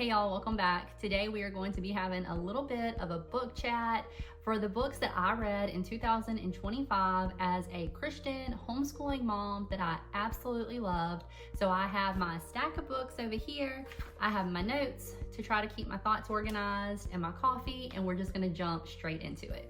Hey y'all, welcome back. Today we are going to be having a little bit of a book chat for the books that I read in 2025 as a Christian homeschooling mom that I absolutely loved. So I have my stack of books over here. I have my notes to try to keep my thoughts organized and my coffee, and we're just gonna jump straight into it.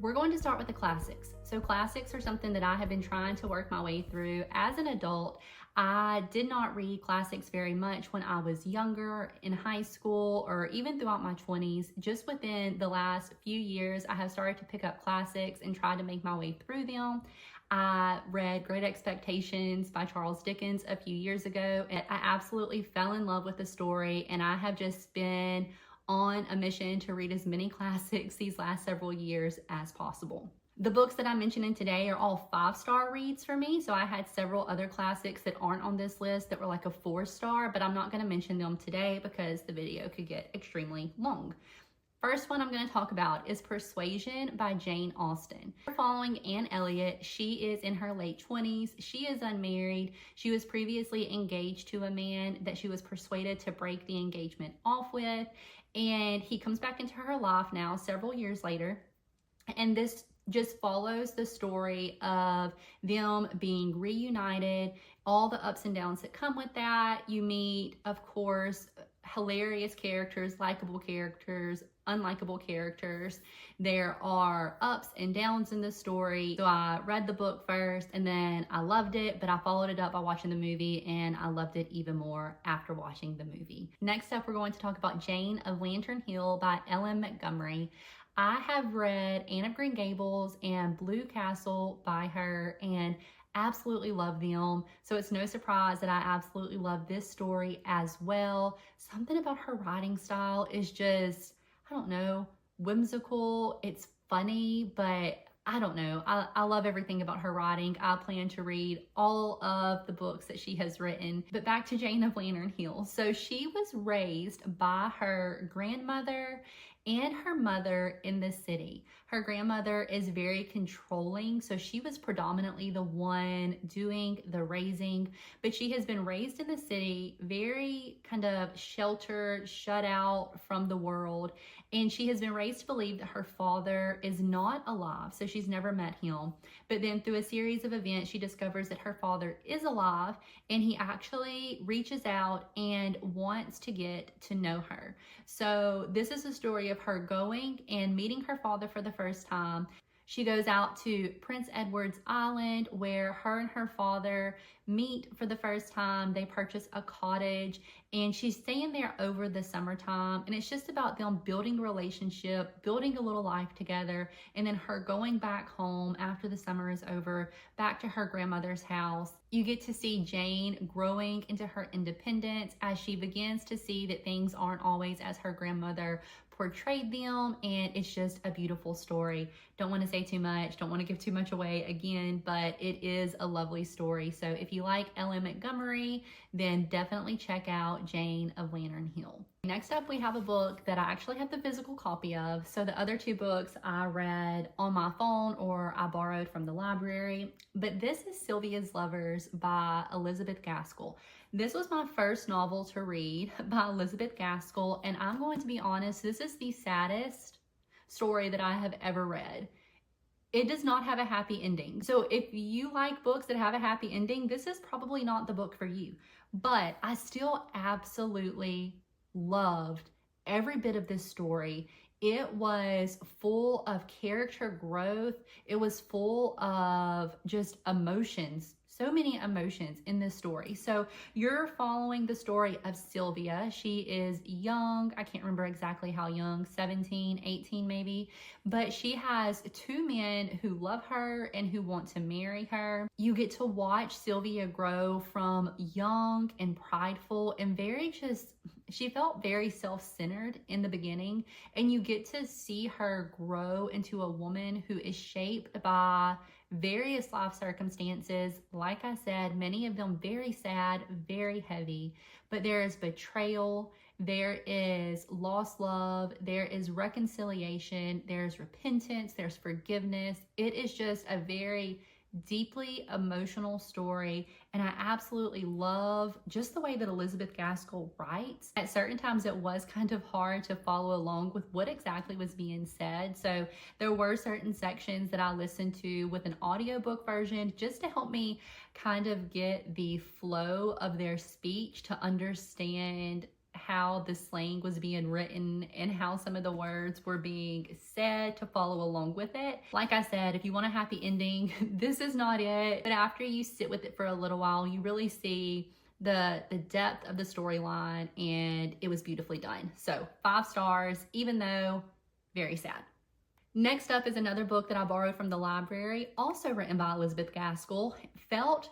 We're going to start with the classics. So classics are something that I have been trying to work my way through. As an adult, I did not read classics very much when I was younger, in high school, or even throughout my 20s. Just within the last few years, I have started to pick up classics and try to make my way through them. I read Great Expectations by Charles Dickens a few years ago, and I absolutely fell in love with the story, and I have just been on a mission to read as many classics these last several years as possible. The books that I'm mentioning today are all 5-star reads for me, so I had several other classics that aren't on this list that were like a 4-star, but I'm not going to mention them today because the video could get extremely long. First one I'm going to talk about is Persuasion by Jane Austen. We're following Anne Elliot. She is in her late 20s. She is unmarried. She was previously engaged to a man that she was persuaded to break the engagement off with, and he comes back into her life now several years later, and this just follows the story of them being reunited, all the ups and downs that come with that. You meet, of course, hilarious characters, likable characters, unlikable characters. There are ups and downs in the story. So I read the book first and then I loved it, but I followed it up by watching the movie, and I loved it even more after watching the movie. Next up, we're going to talk about Jane of Lantern Hill by Ellen Montgomery. I have read Anne of Green Gables and Blue Castle by her and absolutely love them. So it's no surprise that I absolutely love this story as well. Something about her writing style is just, I don't know, whimsical. It's funny, but I don't know. I love everything about her writing. I plan to read all of the books that she has written. But back to Jane of Lantern Hill. So she was raised by her grandmother and her mother in the city. Her grandmother is very controlling, so she was predominantly the one doing the raising, but she has been raised in the city, very kind of sheltered, shut out from the world, and she has been raised to believe that her father is not alive, so she's never met him. But then through a series of events, she discovers that her father is alive, and he actually reaches out and wants to get to know her. So this is a story of her going and meeting her father for the first time. She goes out to Prince Edward's Island where her and her father meet for the first time. They purchase a cottage and she's staying there over the summertime. And it's just about them building a relationship, building a little life together, and then her going back home after the summer is over, back to her grandmother's house. You get to see Jane growing into her independence as she begins to see that things aren't always as her grandmother portrayed them, and it's just a beautiful story. Don't want to say too much, don't want to give too much away again, but it is a lovely story. So if you like Ellen Montgomery, then definitely check out Jane of Lantern Hill. Next up, we have a book that I actually have the physical copy of. So the other two books I read on my phone or I borrowed from the library, but this is Sylvia's Lovers by Elizabeth Gaskell. This was my first novel to read by Elizabeth Gaskell, and I'm going to be honest, this is the saddest story that I have ever read. It does not have a happy ending. So if you like books that have a happy ending, this is probably not the book for you. But I still absolutely loved every bit of this story. It was full of character growth. It was full of just emotions. So many emotions in this story. So you're following the story of Sylvia. She is young. I can't remember exactly how young, 17, 18 maybe, but she has two men who love her and who want to marry her. You get to watch Sylvia grow from young and prideful and she felt very self-centered in the beginning, and you get to see her grow into a woman who is shaped by various life circumstances. Like I said, many of them very sad, very heavy, but there is betrayal, there is lost love, there is reconciliation, there's repentance, there's forgiveness. It is just a very deeply emotional story, and I absolutely love just the way that Elizabeth Gaskell writes. At certain times it was kind of hard to follow along with what exactly was being said, so there were certain sections that I listened to with an audiobook version just to help me kind of get the flow of their speech, to understand how the slang was being written and how some of the words were being said, to follow along with it. Like I said, if you want a happy ending, this is not it. But after you sit with it for a little while, you really see the depth of the storyline, and it was beautifully done. So 5 stars, even though very sad. Next up is another book that I borrowed from the library, also written by Elizabeth Gaskell. Felt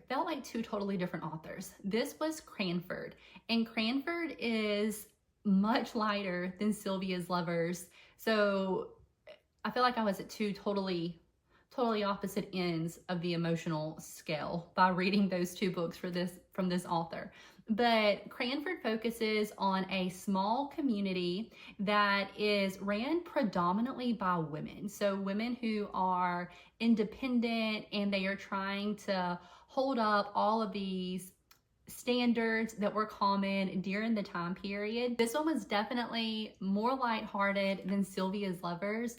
like 2 totally different authors. This was Cranford, and Cranford is much lighter than Sylvia's Lovers. So I feel like I was at 2 totally opposite ends of the emotional scale by reading those 2 books from this author. But Cranford focuses on a small community that is ran predominantly by women. So women who are independent, and they are trying to hold up all of these standards that were common during the time period. This one was definitely more lighthearted than Sylvia's Lovers,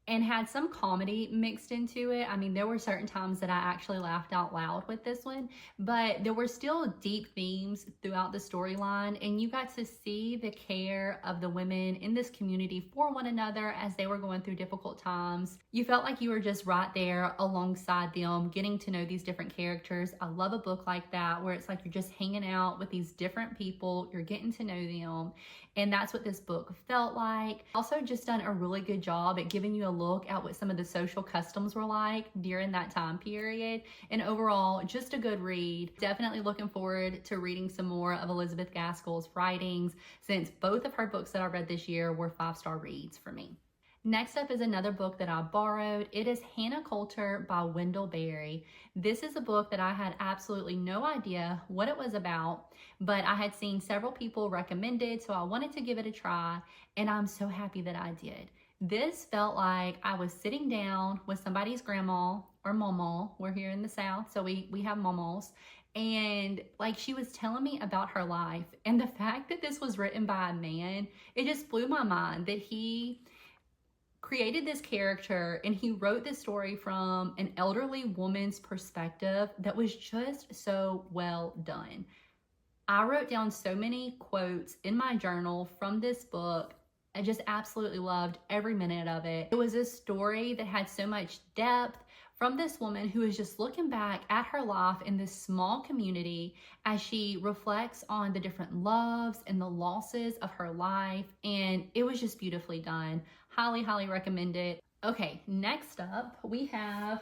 and had some comedy mixed into it. I mean, there were certain times that I actually laughed out loud with this one, but there were still deep themes throughout the storyline, and you got to see the care of the women in this community for one another as they were going through difficult times. You felt like you were just right there alongside them, getting to know these different characters. I love a book like that, where it's like you're just hanging out with these different people, you're getting to know them, and that's what this book felt like. Also just done a really good job at giving you a look at what some of the social customs were like during that time period. And overall, just a good read. Definitely looking forward to reading some more of Elizabeth Gaskell's writings, since both of her books that I read this year were 5-star reads for me. Next up is another book that I borrowed. It is Hannah Coulter by Wendell Berry. This is a book that I had absolutely no idea what it was about, but I had seen several people recommend it, so I wanted to give it a try, and I'm so happy that I did. This felt like I was sitting down with somebody's grandma or mama. We're here in the South, so we have mamas. And like, she was telling me about her life, and the fact that this was written by a man, it just blew my mind that he created this character and he wrote this story from an elderly woman's perspective that was just so well done. I wrote down so many quotes in my journal from this book. I just absolutely loved every minute of it. It was a story that had so much depth from this woman who is just looking back at her life in this small community as she reflects on the different loves and the losses of her life. And it was just beautifully done. Highly, highly recommend it. Okay, next up we have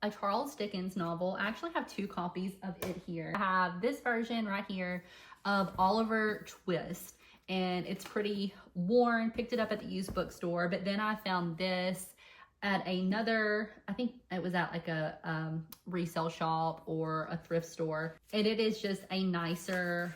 a Charles Dickens novel. I actually have 2 copies of it here. I have this version right here of Oliver Twist, and it's pretty worn. Picked it up at the used bookstore, but then I found this at another, I think it was at like a resale shop or a thrift store, and it is just a nicer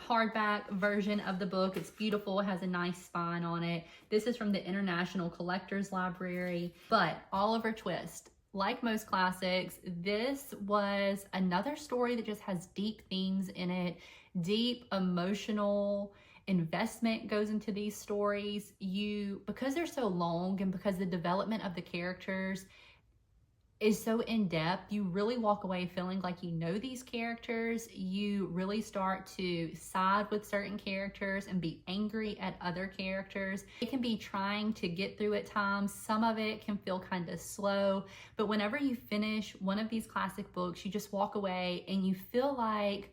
hardback version of the book. It's beautiful. It has a nice spine on it. This is from the International Collectors Library. But Oliver Twist, like most classics, this was another story that just has deep themes in it. Deep emotional investment goes into these stories. Because they're so long and because the development of the characters is so in-depth, you really walk away feeling like you know these characters. You really start to side with certain characters and be angry at other characters. It can be trying to get through at times. Some of it can feel kind of slow, but whenever you finish one of these classic books, you just walk away and you feel like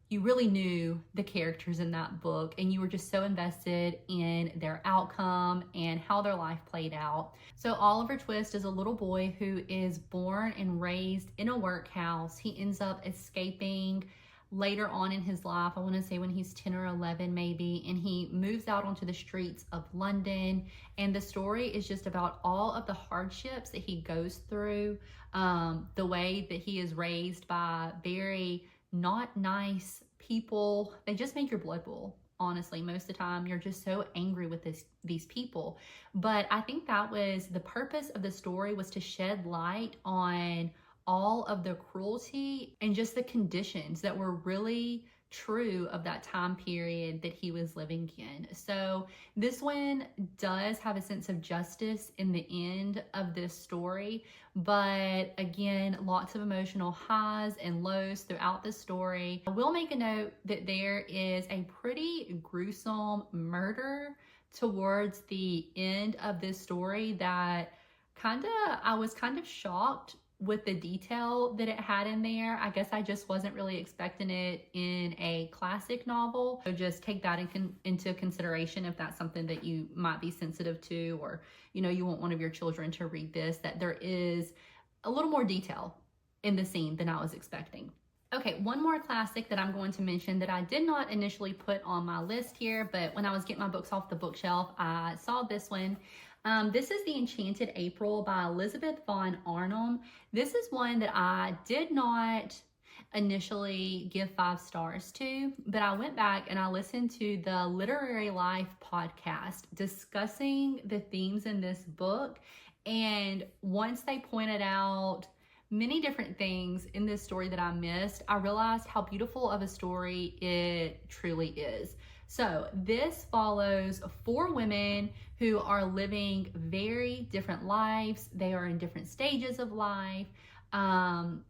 you really knew the characters in that book, and you were just so invested in their outcome and how their life played out. So Oliver Twist is a little boy who is born and raised in a workhouse. He ends up escaping later on in his life, I want to say when he's 10 or 11 maybe, and he moves out onto the streets of London. And the story is just about all of the hardships that he goes through, the way that he is raised by very not nice people. They just make your blood boil, honestly. Most of the time, you're just so angry with these people. But I think that was the purpose of the story, was to shed light on all of the cruelty and just the conditions that were really true of that time period that he was living in. So this one does have a sense of justice in the end of this story, but again, lots of emotional highs and lows throughout the story. I will make a note that there is a pretty gruesome murder towards the end of this story that I was kind of shocked with the detail that it had in there. I guess I just wasn't really expecting it in a classic novel. So just take that into consideration if that's something that you might be sensitive to, or you want one of your children to read this, that there is a little more detail in the scene than I was expecting. Okay, one more classic that I'm going to mention that I did not initially put on my list here, but when I was getting my books off the bookshelf, I saw this one. This is The Enchanted April by Elizabeth von Arnim. This is one that I did not initially give 5 stars to, but I went back and I listened to the Literary Life podcast discussing the themes in this book. And once they pointed out many different things in this story that I missed, I realized how beautiful of a story it truly is. So this follows 4 women who are living very different lives. They are in different stages of life.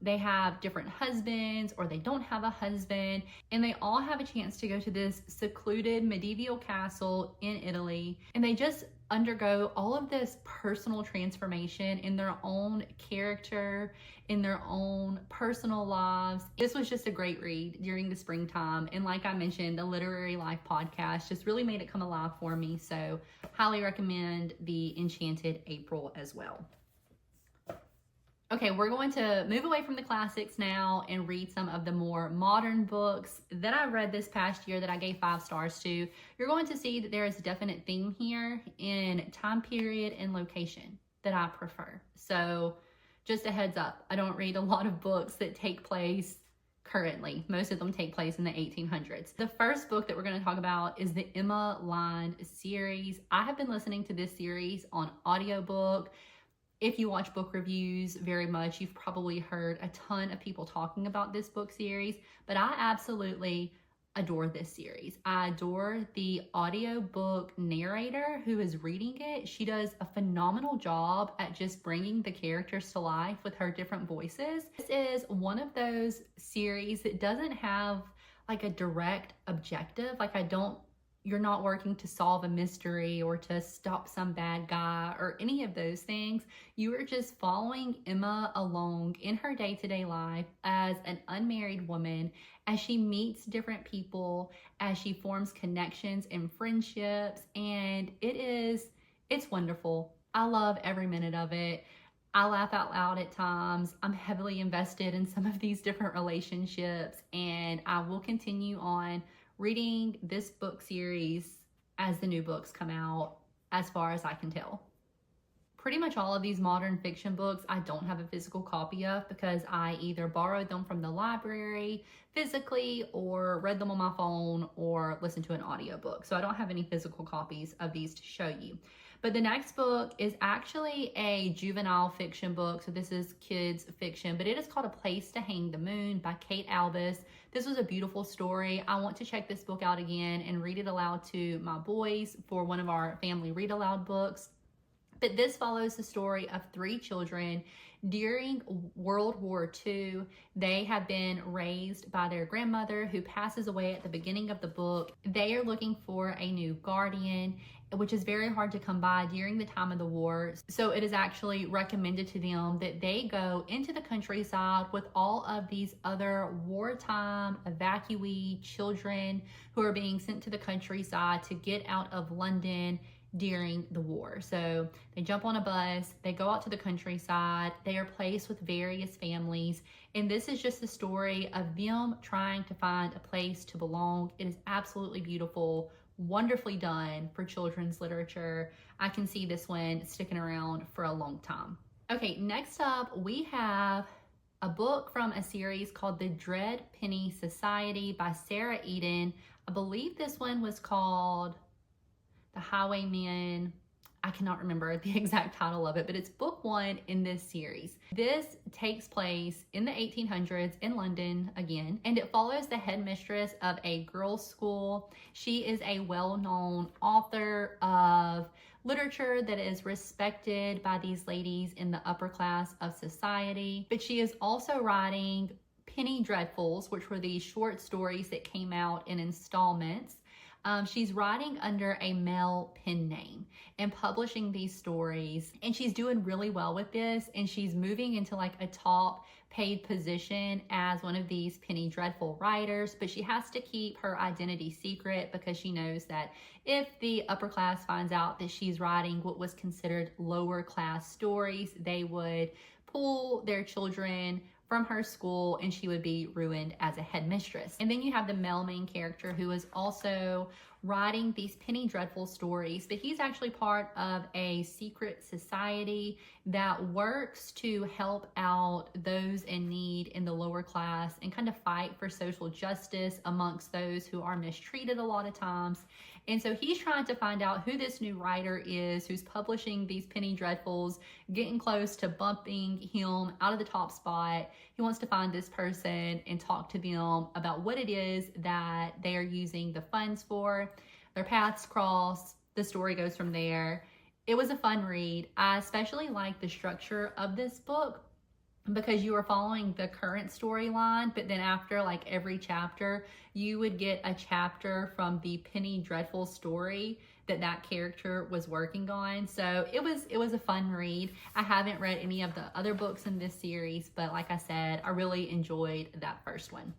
They have different husbands, or they don't have a husband, and they all have a chance to go to this secluded medieval castle in Italy, and they just undergo all of this personal transformation in their own character, in their own personal lives. This was just a great read during the springtime, and like I mentioned, the Literary Life podcast just really made it come alive for me, so highly recommend The Enchanted April as well. Okay, we're going to move away from the classics now and read some of the more modern books that I read this past year that I gave 5 stars to. You're going to see that there is a definite theme here in time period and location that I prefer. So just a heads up, I don't read a lot of books that take place currently. Most of them take place in the 1800s. The first book that we're going to talk about is the Emma Line series. I have been listening to this series on audiobook. If you watch book reviews very much, you've probably heard a ton of people talking about this book series, but I absolutely adore this series. I adore the audiobook narrator who is reading it. She does a phenomenal job at just bringing the characters to life with her different voices. This is one of those series that doesn't have like a direct objective. You're not working to solve a mystery or to stop some bad guy or any of those things. You are just following Emma along in her day-to-day life as an unmarried woman, as she meets different people, as she forms connections and friendships, and it's wonderful. I love every minute of it. I laugh out loud at times. I'm heavily invested in some of these different relationships, and I will continue on reading this book series as the new books come out, as far as I can tell. Pretty much all of these modern fiction books I don't have a physical copy of because I either borrowed them from the library physically or read them on my phone or listened to an audiobook. So I don't have any physical copies of these to show you. But the next book is actually a juvenile fiction book. So this is kids fiction, but it is called A Place to Hang the Moon by Kate Albus. This was a beautiful story. I want to check this book out again and read it aloud to my boys for one of our family read aloud books. But this follows the story of 3 children during World War II. They have been raised by their grandmother who passes away at the beginning of the book. They are looking for a new guardian, which is very hard to come by during the time of the war. So it is actually recommended to them that they go into the countryside with all of these other wartime evacuee children who are being sent to the countryside to get out of London during the war. So they jump on a bus, they go out to the countryside, they are placed with various families, and this is just the story of them trying to find a place to belong. It is absolutely beautiful, wonderfully done for children's literature. I can see this one sticking around for a long time. Okay, next up we have a book from a series called The Dread Penny Society by Sarah Eden. I believe this one was called The Highwaymen. I cannot remember the exact title of it, but it's book one in this series. This takes place in the 1800s in London again, and it follows the headmistress of a girls' school. She is a well-known author of literature that is respected by these ladies in the upper class of society, but she is also writing penny dreadfuls, which were these short stories that came out in installments. She's writing under a male pen name and publishing these stories, and she's doing really well with this, and she's moving into like a top paid position as one of these penny dreadful writers, but she has to keep her identity secret because she knows that if the upper class finds out that she's writing what was considered lower class stories, they would pull their children from her school and she would be ruined as a headmistress. And then you have the male main character who is also writing these penny dreadful stories, but he's actually part of a secret society that works to help out those in need in the lower class and kind of fight for social justice amongst those who are mistreated a lot of times. And so he's trying to find out who this new writer is who's publishing these penny dreadfuls, getting close to bumping him out of the top spot. He wants to find this person and talk to them about what it is that they are using the funds for. Their paths cross. The story goes from there. It was a fun read. I especially like the structure of this book because you are following the current storyline, but then after like every chapter, you would get a chapter from the penny dreadful story that character was working on. So it was a fun read. I haven't read any of the other books in this series, but like I said, I really enjoyed that first one.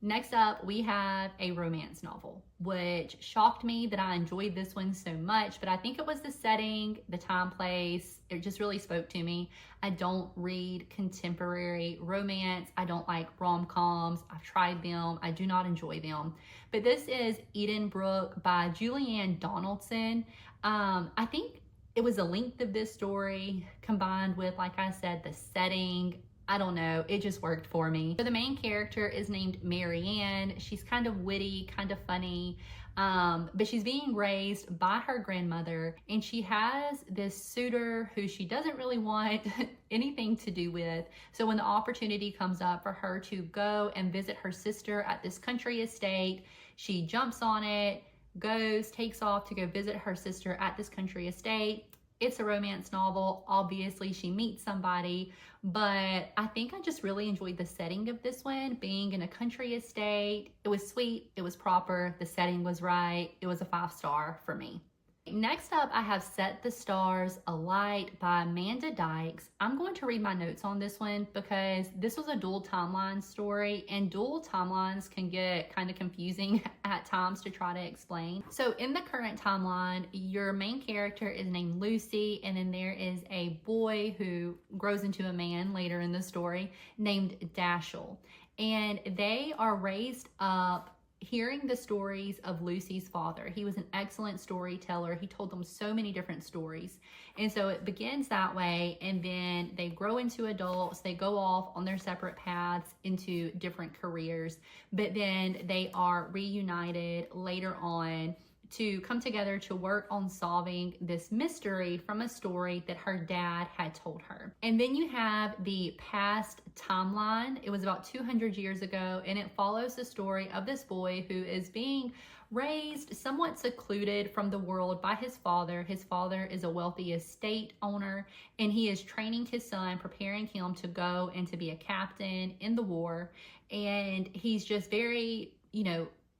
Next up, we have a romance novel, which shocked me that I enjoyed this one so much, but I think it was the setting, the time, place. It just really spoke to me. I don't read contemporary romance. I don't like rom-coms. I've tried them. I do not enjoy them. But this is Eden Brook by Julianne Donaldson. I think it was the length of this story combined with, like I said, the setting. I don't know, it just worked for me. So the main character is named Marianne. She's kind of witty, kind of funny, but she's being raised by her grandmother, and she has this suitor who she doesn't really want anything to do with. So when the opportunity comes up for her to go and visit her sister at this country estate, she jumps on it, goes, takes off to go visit her sister at this country estate. It's a romance novel. Obviously, she meets somebody, but I think I just really enjoyed the setting of this one, being in a country estate. It was sweet. It was proper. The setting was right. It was a 5-star for me. Next up, I have Set the Stars Alight by Amanda Dykes. I'm going to read my notes on this one because this was a dual timeline story, and dual timelines can get kind of confusing at times to try to explain. So in the current timeline, your main character is named Lucy, and then there is a boy who grows into a man later in the story named Dashiell. And they are raised up hearing the stories of Lucy's father. He was an excellent storyteller. He told them so many different stories. And so it begins that way, and then they grow into adults. They go off on their separate paths into different careers, but then they are reunited later on to come together to work on solving this mystery from a story that her dad had told her. And then you have the past timeline. It was about 200 years ago, and it follows the story of this boy who is being raised somewhat secluded from the world by his father. His father is a wealthy estate owner, and he is training his son, preparing him to go and to be a captain in the war. And he's just very,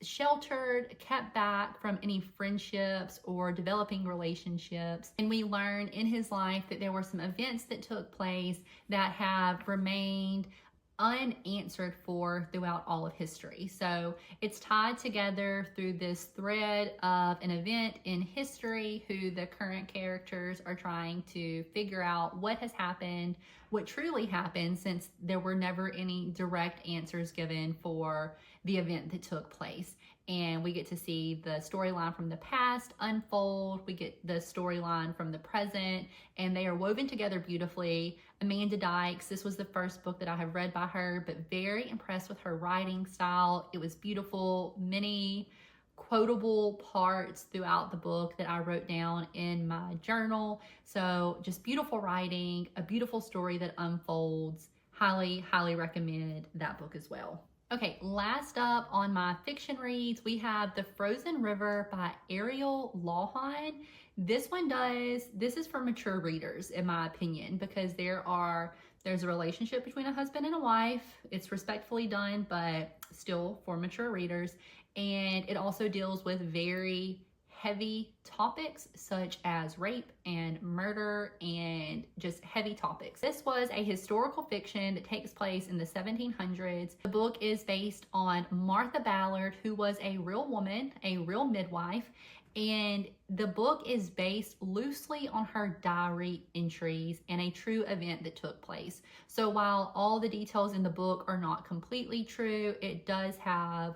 sheltered, kept back from any friendships or developing relationships. And we learn in his life that there were some events that took place that have remained unanswered for throughout all of history. So it's tied together through this thread of an event in history who the current characters are trying to figure out what has happened, what truly happened, since there were never any direct answers given for the event that took place. And we get to see the storyline from the past unfold. We get the storyline from the present, and they are woven together beautifully. Amanda Dykes, this was the first book that I have read by her, but very impressed with her writing style. It was beautiful, many quotable parts throughout the book that I wrote down in my journal. So just beautiful writing, a beautiful story that unfolds. Highly, highly recommend that book as well. Okay, last up on my fiction reads, we have The Frozen River by Ariel Lawhon. This is for mature readers, in my opinion, because there's a relationship between a husband and a wife. It's respectfully done, but still for mature readers. And it also deals with very heavy topics such as rape and murder and just heavy topics. This was a historical fiction that takes place in the 1700s. The book is based on Martha Ballard, who was a real woman, a real midwife, and the book is based loosely on her diary entries and a true event that took place. So while all the details in the book are not completely true, it does have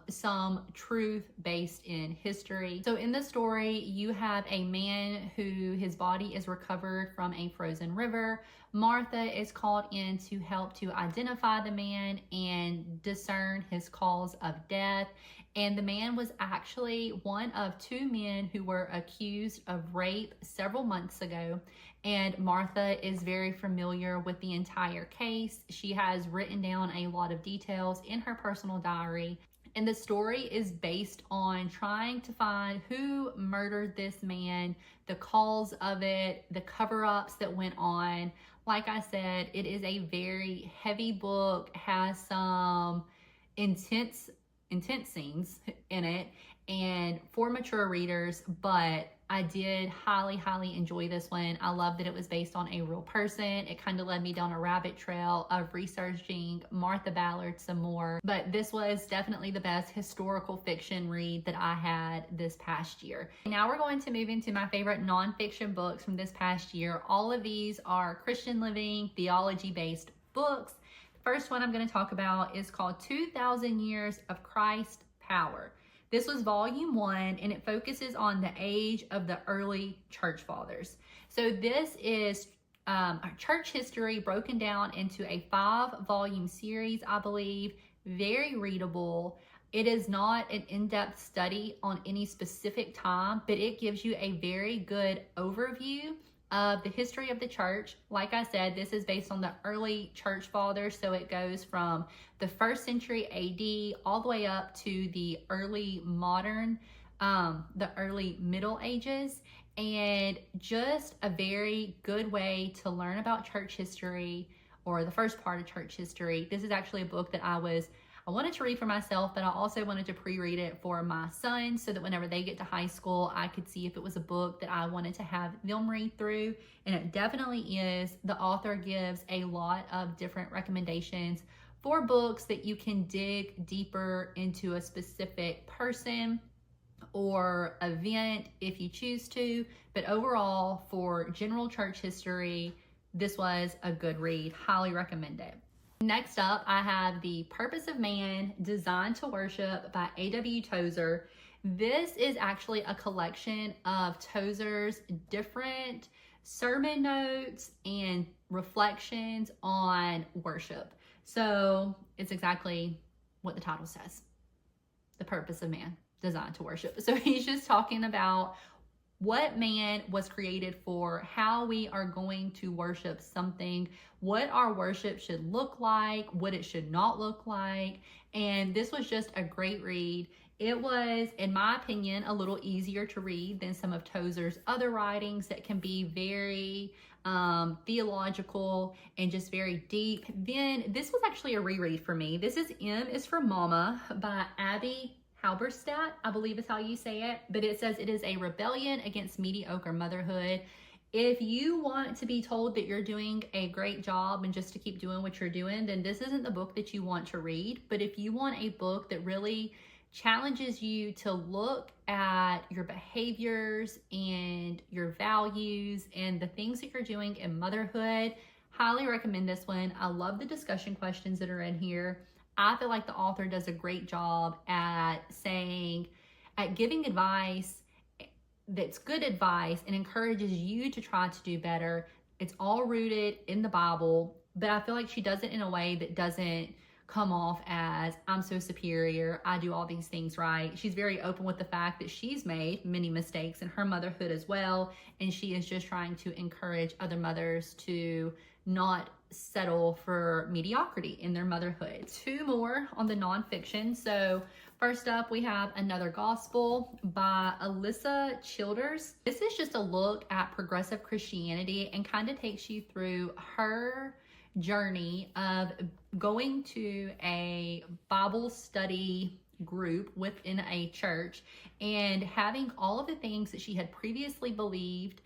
some truth based in history. So in the story, you have a man who his body is recovered from a frozen river. Martha is called in to help to identify the man and discern his cause of death. And the man was actually one of two men who were accused of rape several months ago. And Martha is very familiar with the entire case. She has written down a lot of details in her personal diary. And the story is based on trying to find who murdered this man, the cause of it, the cover-ups that went on. Like I said, it is a very heavy book, has some intense scenes in it, and for mature readers, but I did highly, highly enjoy this one. I love that it was based on a real person. It kind of led me down a rabbit trail of researching Martha Ballard some more, but this was definitely the best historical fiction read that I had this past year. Now we're going to move into my favorite nonfiction books from this past year. All of these are Christian living, theology-based books. First one I'm going to talk about is called 2,000 Years of Christ Power. This was volume 1, and it focuses on the age of the early church fathers. So this is church history broken down into a 5-volume series, I believe. Very readable. It is not an in-depth study on any specific time, but it gives you a very good overview of the history of the church. Like I said, this is based on the early church fathers, so it goes from the 1st century AD all the way up to the early modern, the early Middle Ages, and just a very good way to learn about church history, or the first part of church history. This is actually a book that I wanted to read for myself, but I also wanted to pre-read it for my son so that whenever they get to high school, I could see if it was a book that I wanted to have them read through. And it definitely is. The author gives a lot of different recommendations for books that you can dig deeper into a specific person or event if you choose to. But overall, for general church history, this was a good read. Highly recommend it. Next up, I have The Purpose of Man, Designed to Worship by A.W. Tozer. This is actually a collection of Tozer's different sermon notes and reflections on worship. So it's exactly what the title says. The Purpose of Man, Designed to Worship. So he's just talking about what man was created for, how we are going to worship something, what our worship should look like, what it should not look like. And this was just a great read. It was, in my opinion, a little easier to read than some of Tozer's other writings that can be very theological and just very deep. Then this was actually a reread for me. This is M is for Mama by Abby Halberstadt, I believe is how you say it, but it says it is a rebellion against mediocre motherhood. If you want to be told that you're doing a great job and just to keep doing what you're doing, then this isn't the book that you want to read. But if you want a book that really challenges you to look at your behaviors and your values and the things that you're doing in motherhood, Highly recommend this one. I love the discussion questions that are in here. I feel like the author does a great job at giving advice that's good advice and encourages you to try to do better. It's all rooted in the Bible, but I feel like she does it in a way that doesn't come off as I'm so superior, I do all these things right. She's very open with the fact that she's made many mistakes in her motherhood as well, and she is just trying to encourage other mothers to not settle for mediocrity in their motherhood. Two more on the nonfiction. So first up, we have Another Gospel by Alyssa Childers. This is just a look at progressive Christianity and kind of takes you through her journey of going to a Bible study group within a church and having all of the things that she had previously believed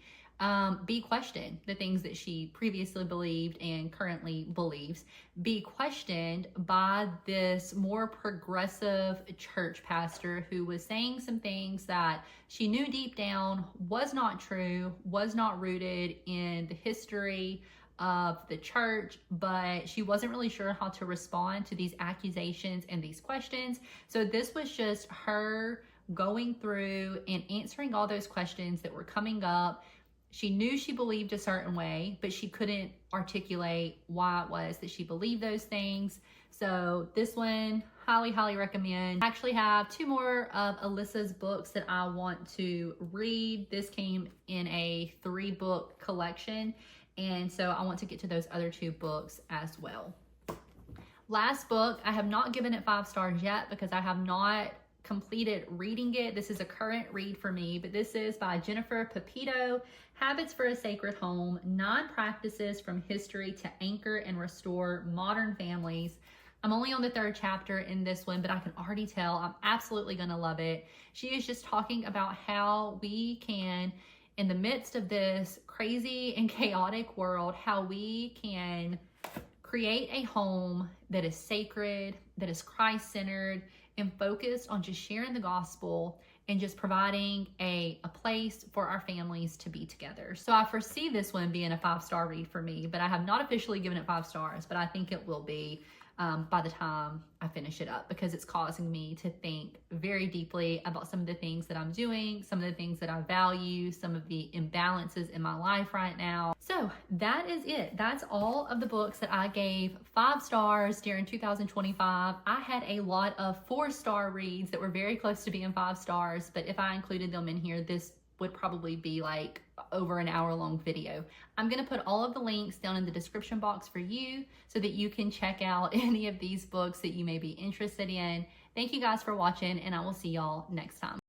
be questioned. The things that she previously believed and currently believes be questioned by this more progressive church pastor who was saying some things that she knew deep down was not true, was not rooted in the history of the church, but she wasn't really sure how to respond to these accusations and these questions. So this was just her going through and answering all those questions that were coming up. She knew she believed a certain way, but she couldn't articulate why it was that she believed those things. So this one, highly recommend. I actually have two more of Alyssa's books that I want to read. This came in a 3-book collection, and so I want to get to those other 2 books as well. Last book, I have not given it 5 stars yet because I have not completed reading it. This is a current read for me, but this is by Jennifer Pepito, Habits for a Sacred Home, 9 Practices from History to Anchor and Restore Modern Families. I'm only on the 3rd chapter in this one, but I can already tell I'm absolutely gonna love it. She is just talking about how we can, in the midst of this crazy and chaotic world, how we can create a home that is sacred, that is Christ-centered, and focused on just sharing the gospel and just providing a place for our families to be together. So I foresee this one being a 5-star read for me, but I have not officially given it 5 stars, but I think it will be by the time I finish it up, because it's causing me to think very deeply about some of the things that I'm doing, some of the things that I value, some of the imbalances in my life right now. So that is it. That's all of the books that I gave 5 stars during 2025. I had a lot of 4-star reads that were very close to being 5 stars, but if I included them in here, this would probably be like over an hour-long video. I'm gonna put all of the links down in the description box for you so that you can check out any of these books that you may be interested in. Thank you guys for watching, and I will see y'all next time.